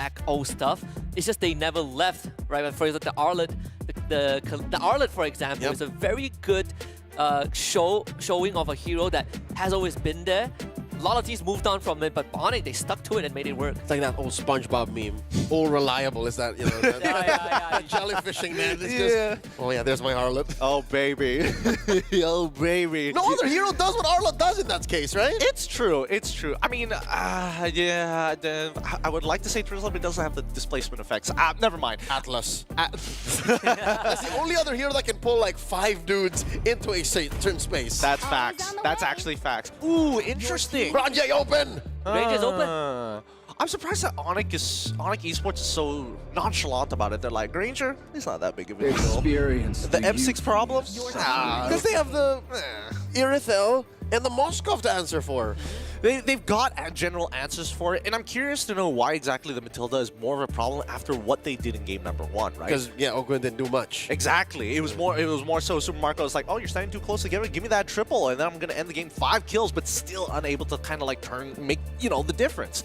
back old stuff. It's just they never left, right? For example, the Arlet, for example, is a very good showing of a hero that has always been there. A lot of teams moved on from it, but Onic, they stuck to it and made it work. It's like that old SpongeBob meme. All reliable is that, you know, that jellyfishing man. Oh yeah, there's my Arlet. Oh baby. Oh baby. No other hero does what Arlet does in that case, right? It's true. It's true. I mean, yeah, I would like to say Drizzle, but it doesn't have the displacement effects. Never mind. Atlas. That's the only other hero that can pull like 5 dudes into a certain space. That's facts. That's actually facts. Ooh, interesting. Ranjay open! Range is open. I'm surprised that Onic Esports is so nonchalant about it. They're like, Granger, it's not that big of a deal. Experience. The M6 problem? Because they have the Irithel and the Moskov to answer for. They've got general answers for it, and I'm curious to know why exactly the Matilda is more of a problem after what they did in game number 1, right? Because, yeah, Ogwin didn't do much. Exactly. It was more so Super Marco was like, oh, you're standing too close together, give me that triple, and then I'm going to end the game 5 kills, but still unable to kind of like make, you know, the difference.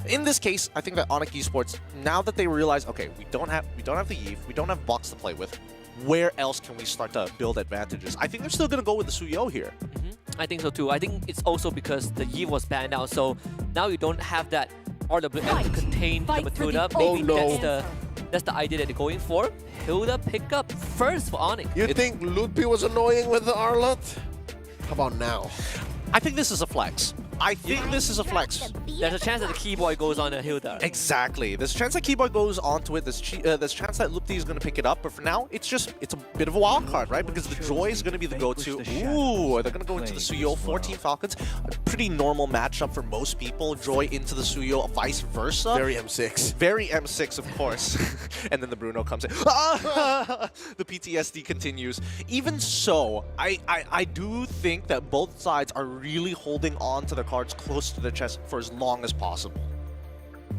In this case, I think that Onic Esports, now that they realize, okay, we don't have the Eve, we don't have Box to play with, where else can we start to build advantages? I think they're still going to go with the Suyo here. I think so too. I think it's also because the Yi was banned out, so now you don't have that RWM to contain the Matilda. Maybe that's the idea that they're going for. Hilda pick up first for Onic. You think Ludpi was annoying with the Arlet? How about now? I think this is a flex. I think this is a flex. There's a chance that the Keyboy goes on a Hilda. Exactly. There's a chance that Keyboy goes onto it. There's a chance that Lupti is going to pick it up. But for now, it's a bit of a wild card, right? Because the Joy is going to be the go-to. Ooh, they're going to go into the Suyo, 14 Falcons. A pretty normal matchup for most people. Joy into the Suyo, vice versa. Very M6. Very M6, of course. And then the Bruno comes in. The PTSD continues. Even so, I do think that both sides are really holding on to their cards close to their chest for as long as possible.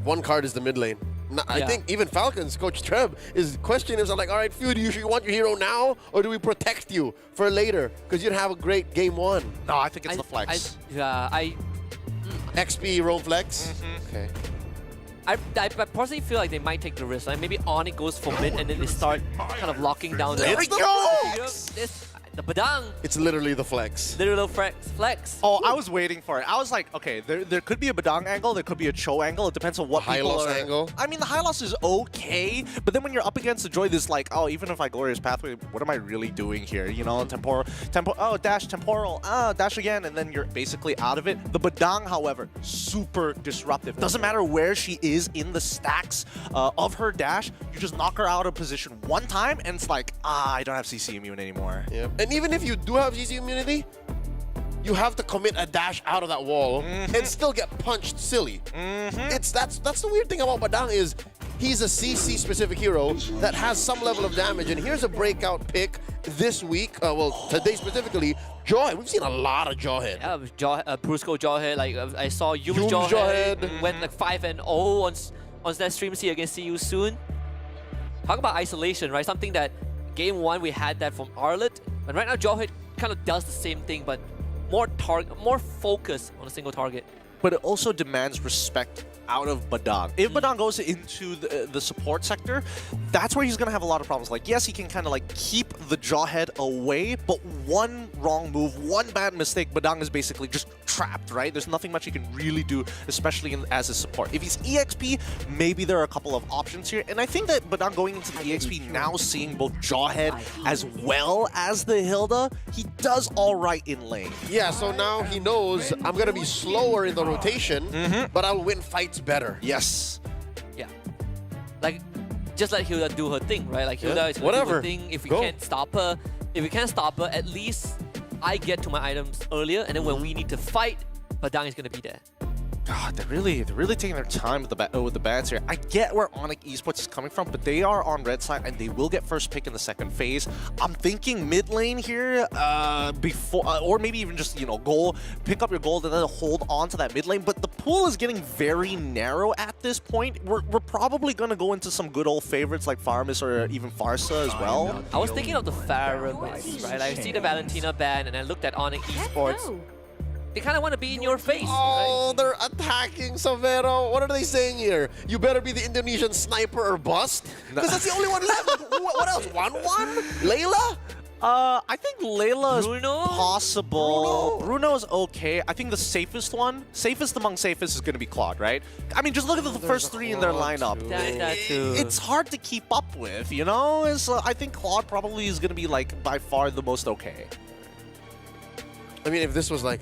One card is the mid lane. I think even Falcons, Coach Treb, is questioning himself like, all right, Few, do you want your hero now, or do we protect you for later? Because you'd have a great game 1. No, I think it's the flex. XP, roam flex? Okay. I personally feel like they might take the risk. Like maybe Onic goes for mid and then they start kind of locking down the... There we go! The Badang. It's literally the flex. Literal flex. Oh, I was waiting for it. I was like, okay, there could be a Badang angle, there could be a Cho angle. It depends on what high people loss are. Angle. I mean, the high loss is okay, but then when you're up against the Joy, this like, oh, even if I Glorious Pathway, what am I really doing here? You know, temporal, oh, dash, temporal, dash again, and then you're basically out of it. The Badang, however, super disruptive. Doesn't matter where she is in the stacks of her dash, you just knock her out of position one time, and it's like, I don't have CC immune anymore. Yeah. And even if you do have CC immunity, you have to commit a dash out of that wall and still get punched silly. That's the weird thing about Badang is he's a CC specific hero that has some level of damage, and here's a breakout pick this week, well today specifically, Jawhead. We've seen a lot of Jawhead. Yeah, Brusco Jawhead, like I saw Hume's Jawhead went like 5-0 on that stream see against See You Soon. Talk about isolation, right? Something that game 1 we had that from Arlet, and right now Jawhead kind of does the same thing, but more focus on a single target. But it also demands respect out of Badang. If Badang goes into the support sector, that's where he's going to have a lot of problems. Like, yes, he can kind of like keep the Jawhead away, but one wrong move, one bad mistake, Badang is basically just trapped, right? There's nothing much he can really do, especially as a support. If he's EXP, maybe there are a couple of options here. And I think that Badang going into the EXP now, seeing both Jawhead as well as the Hilda, he does all right in lane. Yeah, so now he knows I'm going to be slower in the rotation, but I'll win fights better. Yes. Yeah. Like, just let Hilda do her thing, right? Like, Hilda is going to do her thing. If we can't stop her, at least I get to my items earlier, and then when we need to fight, Badang is going to be there. God, they're really taking their time with the bans here. I get where Onic Esports is coming from, but they are on red side and they will get first pick in the second phase. I'm thinking mid lane here, before, or maybe even just, you know, pick up your gold and then hold on to that mid lane. But the pool is getting very narrow at this point. We're probably gonna go into some good old favorites like Farmus or even Farsa as well. I was thinking of the Pharah, right? I see the Valentina ban and I looked at Onic Esports. they kind of want to be in your face. Oh, they're attacking Savero. What are they saying here? You better be the Indonesian sniper or bust? Because that's the only one left. What else? 1-1? Layla? I think Layla is Bruno? possible. Bruno's okay. I think the safest among safest is going to be Claude, right? I mean, just look at the first three in their lineup. That too. It's hard to keep up with, you know? I think Claude probably is going to be, like, by far the most okay. I mean, if this was like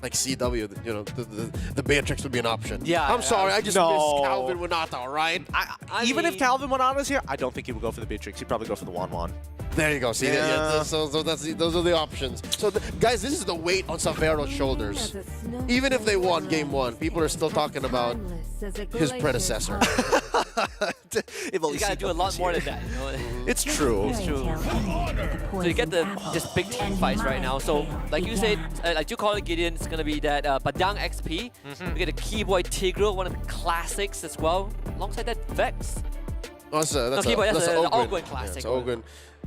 CW, you know, the Beatrix would be an option. Yeah. I'm sorry, I just No. miss Calvin Winata, all right? Even mean- if Calvin Winata's here, I don't think he would go for the Beatrix. He'd probably go for the 1-1. There you go. See, Yeah. so those are the options. So, guys, this is the weight on Savero's shoulders. Even if they won Game 1, people are still talking about his predecessor. If only You gotta do a lot more than that. You know? It's true. It's true. So you get the just big team fights right now. So like you said, like you call it, Gideon, it's gonna be that Badang XP. We get a Keyboy Tigreal, one of the classics as well. Alongside that Vex. Oh, that's Keyboy, that's an the Ogwen. Ogwen classic. Yeah, it's Ogwen.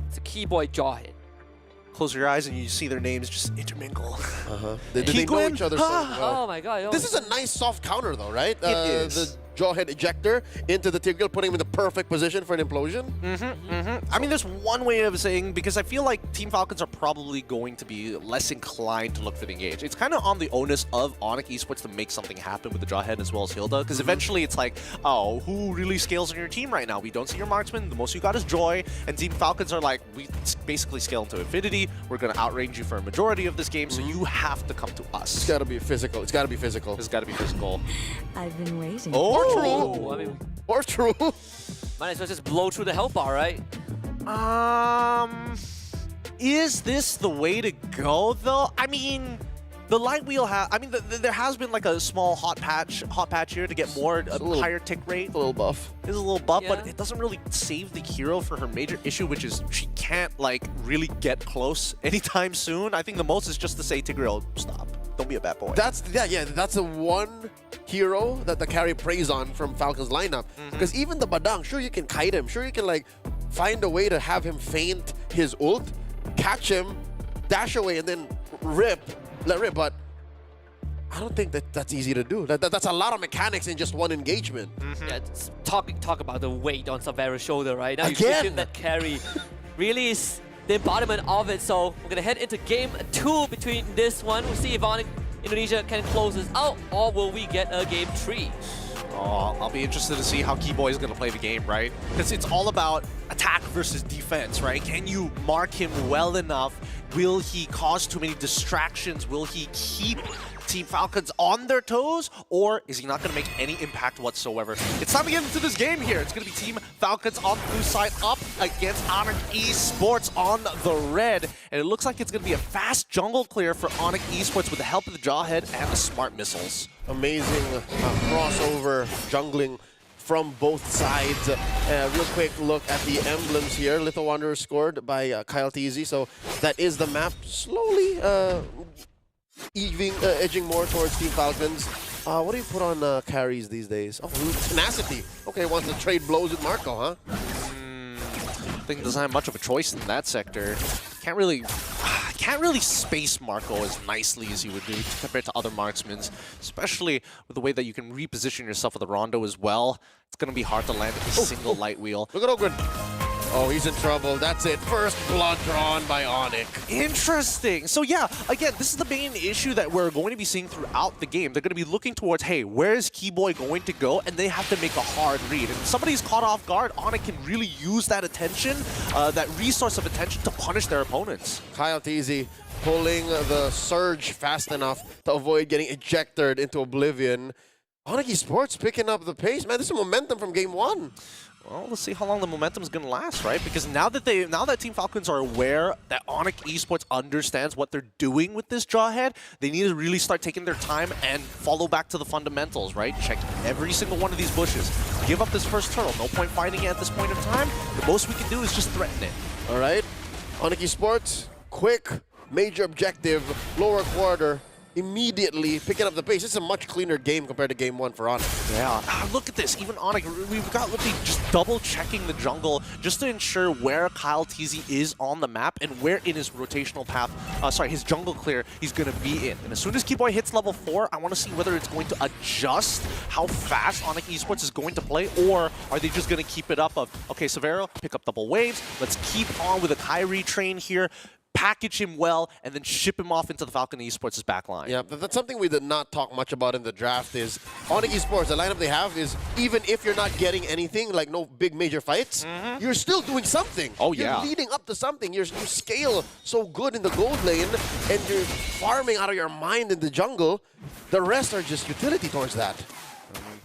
It's a Keyboy Jawhead. Close your eyes and you see their names just intermingle. They know Keegwin? each other so well. Oh my god. This is a nice soft counter, though, right? It is. The Jawhead ejector into the Tigreal, putting him in the perfect position for an implosion. I mean, there's one way of saying, because I feel like Team Falcons are probably going to be less inclined to look for the engage. It's kind of on the onus of Onic Esports to make something happen with the Jawhead as well as Hilda, because eventually it's like, oh, who really scales on your team right now? We don't see your marksman, the most you got is Joy, and Team Falcons are like, we basically scale into infinity, we're going to outrange you for a majority of this game, so you have to come to us. It's got to be physical. It's got to be physical. It's got to be physical. I've been waiting. Or true. Oh, I mean, Or true. might as well just blow through the health bar, right? Is this the way to go, though? I mean, the light wheel there has been like a small hot patch here to get more higher tick rate. A little buff. It's a little buff, Yeah. but it doesn't really save the hero for her major issue, which is she can't like really get close anytime soon. I think the most is just to say, Tigreal, stop. Don't be a bad boy. That's that's the one hero that the carry preys on from Falcon's lineup. Because even the Badang, sure you can kite him, sure you can like find a way to have him feint his ult, catch him, dash away, and then let rip. But I don't think that's easy to do. That's a lot of mechanics in just one engagement. Yeah, talk about the weight on Savero's shoulder, right? Now you Again. give him that carry. Really is the embodiment of it. So we're gonna head into game 2 between this one. We'll see if Onic Indonesia can close this out, or will we get a game 3? Oh, I'll be interested to see how Keyboy is going to play the game, right? Because it's all about attack versus defense, right? Can you mark him well enough? Will he cause too many distractions? Will he keep Team Falcons on their toes? Or is he not going to make any impact whatsoever? It's time to get into this game here. It's going to be Team Falcons on the blue side up against Onic Esports on the red. And it looks like it's going to be a fast jungle clear for Onic Esports with the help of the Jawhead and the smart missiles. Amazing crossover jungling from both sides. Real quick look at the emblems here. Little Wanderer scored by Kyle Teasy. So that is the map slowly edging more towards Team Falcons. What do you put on carries these days? Oh, tenacity. Okay, wants to trade blows with Marco, huh? I think doesn't have much of a choice in that sector. Can't really space Marco as nicely as you would do compared to other marksmen, especially with the way that you can reposition yourself with a Rondo as well. It's going to be hard to land a single light wheel. Look at Ogren. Oh, he's in trouble. That's it. First blood drawn by Onic. Interesting. So yeah, again, this is the main issue that we're going to be seeing throughout the game. They're going to be looking towards, hey, where is Keyboy going to go? And they have to make a hard read. And if somebody's caught off guard, Onic can really use that attention, that resource of attention to punish their opponents. Kyle Teasy pulling the surge fast enough to avoid getting ejected into oblivion. Onic Esports picking up the pace. Man, this is momentum from game 1. Well, let's see how long the momentum is going to last, right? Because now that Team Falcons are aware that Onic Esports understands what they're doing with this Jawhead, they need to really start taking their time and follow back to the fundamentals, right? Check every single one of these bushes. Give up this first turtle. No point fighting it at this point in time. The most we can do is just threaten it. All right. Onic Esports, quick, major objective, lower quarter. immediately picking up the pace. It's a much cleaner game compared to game 1 for Onic. Yeah, look at this. Even Onic, we've got Lippy just double-checking the jungle just to ensure where Kyle TZ is on the map and where in his rotational path, his jungle clear he's going to be in. And as soon as Keyboy hits level 4, I want to see whether it's going to adjust how fast Onic Esports is going to play, or are they just going to keep it up of, okay, Severo, pick up double waves, let's keep on with a Kyrie train here, package him well, and then ship him off into the Falcon Esports' backline. Yeah, but that's something we did not talk much about in the draft is Onic Esports, the lineup they have is even if you're not getting anything, like no big major fights, you're still doing something. Oh, yeah. You're leading up to something. You scale so good in the gold lane, and you're farming out of your mind in the jungle. The rest are just utility towards that.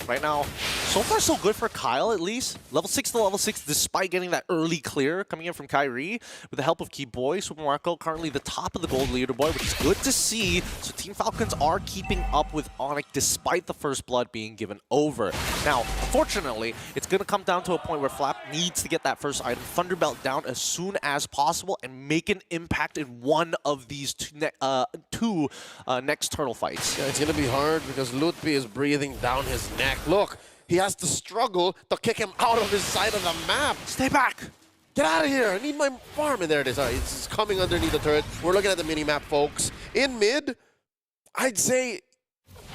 Right now, so far so good for Kyle, at least. Level 6 to level 6, despite getting that early clear coming in from Kyrie. With the help of Keyboy, Super Marco currently the top of the gold leaderboard, which is good to see. So Team Falcons are keeping up with Onic despite the first blood being given over. Now, unfortunately, it's going to come down to a point where Flap needs to get that first item, Thunderbelt, down as soon as possible and make an impact in one of these two next turtle fights. Yeah, it's going to be hard because Lutpi is breathing down his neck. Look, he has to struggle to kick him out of his side of the map. Stay back! Get out of here! I need my farm. And there it is. All right, it's coming underneath the turret. We're looking at the mini-map, folks. In mid, I'd say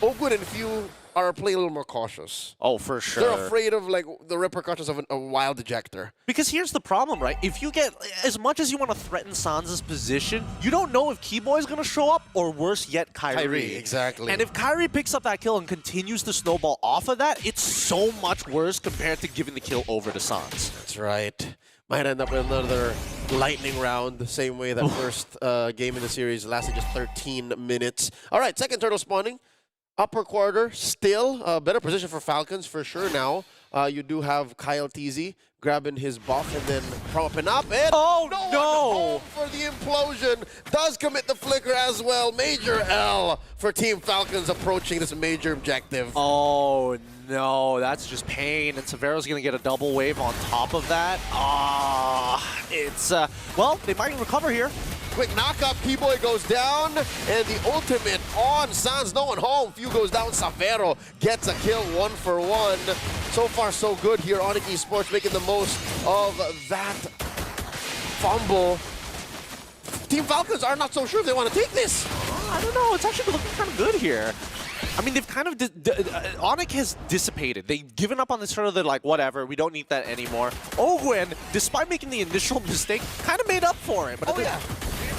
Oakwood and Few are playing a little more cautious. Oh, for sure. They're afraid of like the repercussions of a wild ejector. Because here's the problem, right? If you get, as much as you want to threaten Sansa's position, you don't know if Keyboy is going to show up, or worse yet, Kyrie. Exactly. And if Kyrie picks up that kill and continues to snowball off of that, it's so much worse compared to giving the kill over to Sans. That's right. Might end up with another lightning round, the same way that first game in the series lasted just 13 minutes. All right, second turtle spawning. Upper quarter, still a better position for Falcons for sure now. You do have Kyle TZ grabbing his buff and then propping up. And oh, no! For the implosion. Does commit the flicker as well. Major L for Team Falcons approaching this major objective. Oh, no. That's just pain. And Severo's going to get a double wave on top of that. It's, well, they might recover here. Quick knock-up, Keyboy goes down, and the ultimate on Sans, no one home. Few goes down, Severo gets a kill 1-for-1. So far, so good here. Onic Esports making the most of that fumble. Team Falcons are not so sure if they want to take this. I don't know. It's actually looking kind of good here. I mean, they've kind of... Onic has dissipated. They've given up on this turtle. They're like, whatever, we don't need that anymore. Ogwen, despite making the initial mistake, kind of made up for it. But oh, yeah.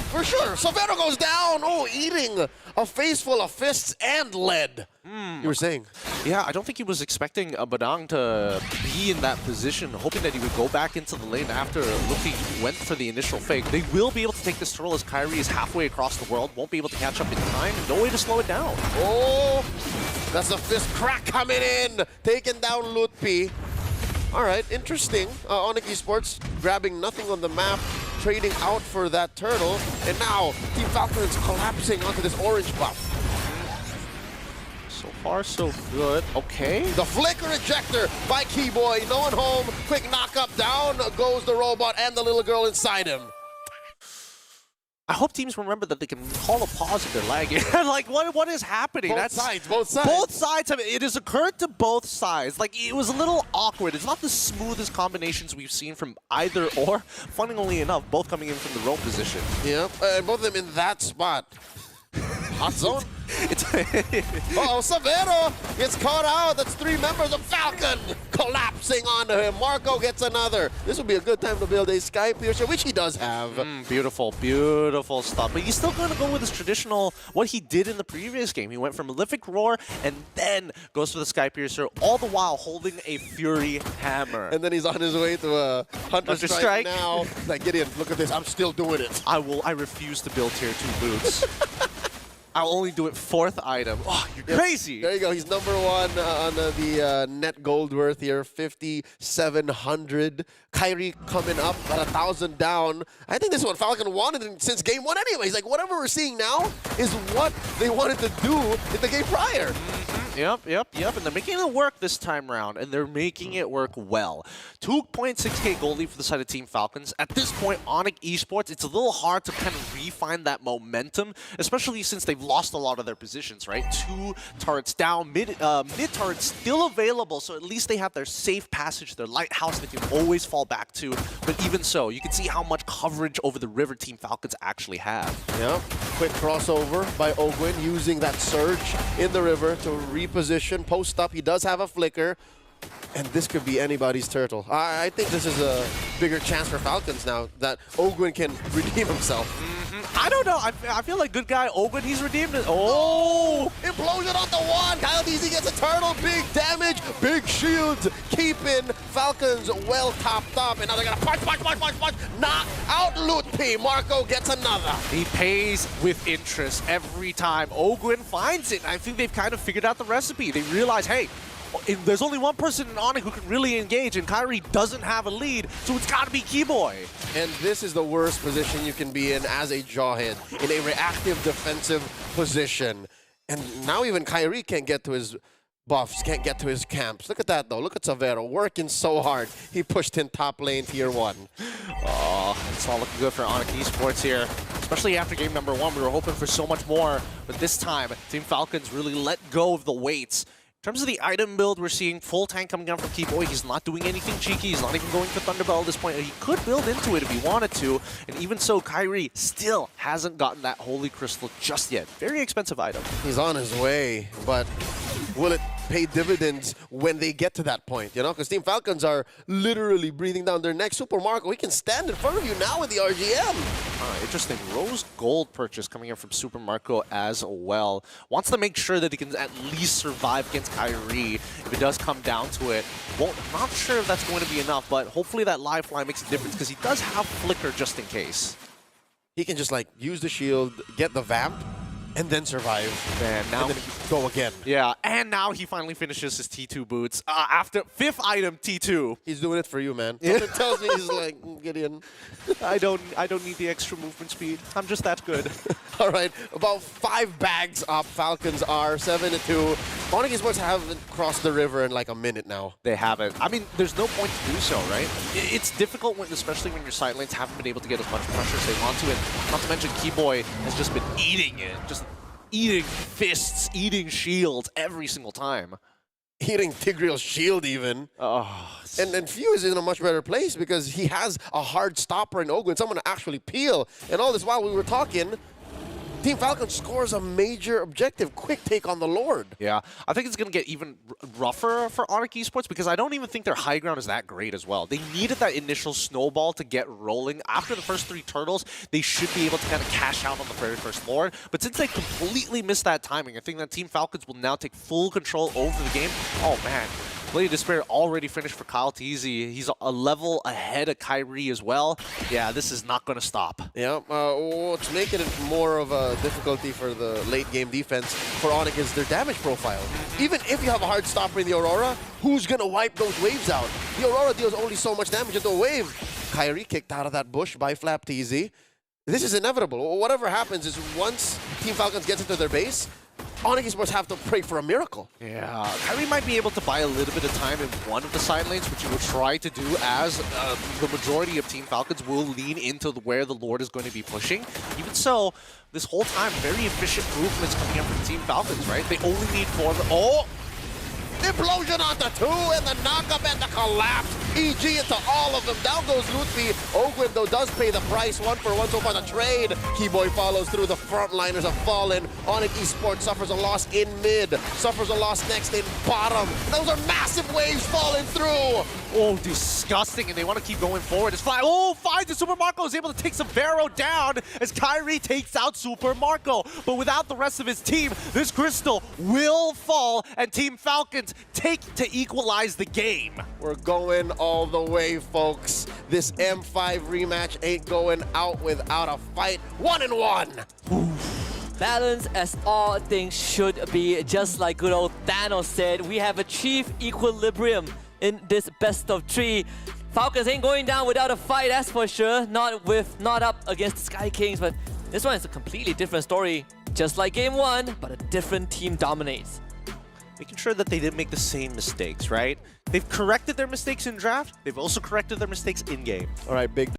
For sure. Severo goes down. Oh, eating a face full of fists and lead. You were saying? Yeah, I don't think he was expecting Badang to be in that position, hoping that he would go back into the lane after Luffy went for the initial fake. They will be able to take this turtle as Kyrie is halfway across the world, won't be able to catch up in time, no way to slow it down. Oh, that's a fist crack coming in, taking down Lutpi. All right, interesting. Onic Esports grabbing nothing on the map, trading out for that turtle, and now Team Falcons collapsing onto this orange buff. So far, so good. Okay. The flicker ejector by Keyboy. No one home. Quick knock-up. Down goes the robot and the little girl inside him. I hope teams remember that they can call a pause if they're lagging. Like, what is happening? Both sides. Both sides. It has occurred to both sides. Like, it was a little awkward. It's not the smoothest combinations we've seen from either or. Funnily enough, both coming in from the roam position. Yep, and both of them in that spot. Hot zone. Uh-oh, Severo gets caught out. That's 3 members of Falcon collapsing onto him. Marco gets another. This would be a good time to build a Sky Piercer, which he does have. Beautiful, beautiful stuff. But he's still going to go with his traditional, what he did in the previous game. He went for Malefic Roar and then goes for the Sky Piercer, all the while holding a Fury Hammer. And then he's on his way to a Hunter Strike now. Like, Gideon, look at this. I'm still doing it. I refuse to build tier 2 boots. I'll only do it 4th item. Oh, you're crazy. There you go. He's number 1 on the net gold worth here, 5,700. Kyrie coming up at 1,000 down. I think this is what Falcon wanted since game 1 anyways. Like, whatever we're seeing now is what they wanted to do in the game prior. Yep. And they're making it work this time around, and they're making it work well. 2.6k gold lead for the side of Team Falcons. At this point, Onic Esports, it's a little hard to kind of refine that momentum, especially since they've lost a lot of their positions, right? 2 turrets down, mid turrets still available, so at least they have their safe passage, their lighthouse they can always fall back to. But even so, you can see how much coverage over the river Team Falcons actually have. Yep. Quick crossover by Ogwin using that surge in the river to reposition. Post up, he does have a flicker. And this could be anybody's turtle. I think this is a bigger chance for Falcons now that Ogwin can redeem himself. I don't know. I feel like good guy Ogwin, he's redeemed it. Oh! Implosion on the one. Kyle Deasy gets a turtle. Big damage. Big shields. Keeping Falcons well topped up. And now they're going to punch. Knock out Loot P. Marco gets another. He pays with interest every time Ogwin finds it. I think they've kind of figured out the recipe. They realize, hey, there's only one person in Onic who can really engage, and Kyrie doesn't have a lead, so it's got to be Keyboy. And this is the worst position you can be in as a Jawhead, in a reactive defensive position. And now even Kyrie can't get to his buffs, can't get to his camps. Look at that, though. Look at Savero working so hard. He pushed in top lane tier 1. Oh, it's all looking good for Onic Esports here. Especially after game number 1, we were hoping for so much more. But this time, Team Falcons really let go of the weights. In terms of the item build, we're seeing full tank coming down from Keyboy. He's not doing anything cheeky. He's not even going for Thunderbell at this point. He could build into it if he wanted to. And even so, Kyrie still hasn't gotten that Holy Crystal just yet. Very expensive item. He's on his way, but will it pay dividends when they get to that point, you know? Because Team Falcons are literally breathing down their neck. Super Marco, he can stand in front of you now with the RGM. Interesting. Rose Gold purchase coming in from Super Marco as well. Wants to make sure that he can at least survive against Kyrie if it does come down to it. Well, not sure if that's going to be enough, but hopefully that lifeline makes a difference because he does have Flicker just in case. He can just like use the shield, get the vamp, and then survive. Man, now and then go again. Yeah, and now he finally finishes his T2 boots. After 5th item T2. He's doing it for you, man. Something tells me he's like, get in. I don't need the extra movement speed. I'm just that good. All right, about 5 bags up. Falcons are 7-2. Onic Esports haven't crossed the river in like a minute now. They haven't. I mean, there's no point to do so, right? It's difficult, especially when your side lanes haven't been able to get as much pressure as they want to. And not to mention, Keyboy has just been eating it. Just eating fists, eating shields every single time. Eating Tigreal's shield even. Oh. And Few is in a much better place because he has a hard stopper in Ogwin, someone to actually peel. And all this while we were talking, Team Falcons scores a major objective. Quick take on the Lord. Yeah, I think it's going to get even rougher for Onic Esports because I don't even think their high ground is that great as well. They needed that initial snowball to get rolling. After the first 3 turtles, they should be able to kind of cash out on the very first Lord. But since they completely missed that timing, I think that Team Falcons will now take full control over the game. Oh, man. Blade of Despair already finished for Kyle Teasy. He's a level ahead of Kyrie as well. Yeah, this is not going to stop. Yeah, what's making it more of a difficulty for the late game defense for Onic is their damage profile. Even if you have a hard stopper in the Aurora, who's going to wipe those waves out? The Aurora deals only so much damage into a wave. Kyrie kicked out of that bush by Flap Teasy. This is inevitable. Whatever happens is once Team Falcons gets into their base, Onic Esports have to pray for a miracle. Yeah, Kyrie might be able to buy a little bit of time in one of the side lanes, which he will try to do as the majority of Team Falcons will lean into where the Lord is going to be pushing. Even so, this whole time, very efficient movements coming in from Team Falcons, right? They only need 4 of them. Oh! Implosion onto 2 and the knock-up and the collapse. EG into all of them. Down goes Lutfi. Ogwin, though, does pay the price. 1 for 1 so far the trade. Keyboy follows through. The frontliners have fallen. Onic Esports suffers a loss in mid. Suffers a loss next in bottom. Those are massive waves falling through. Oh, disgusting. And they want to keep going forward. It's fly. Oh, finds it. Super Marco is able to take Savero down as Kyrie takes out Super Marco. But without the rest of his team, this crystal will fall and Team Falcons take to equalize the game. We're going all the way, folks. This M5 rematch ain't going out without a fight. 1-1. Balance as all things should be. Just like good old Thanos said, we have achieved equilibrium in this best of 3. Falcons ain't going down without a fight, that's for sure. Not up against the Sky Kings, but this one is a completely different story. Just like game 1, but a different team dominates. making sure that they didn't make the same mistakes, right? They've corrected their mistakes in draft. They've also corrected their mistakes in game. All right, big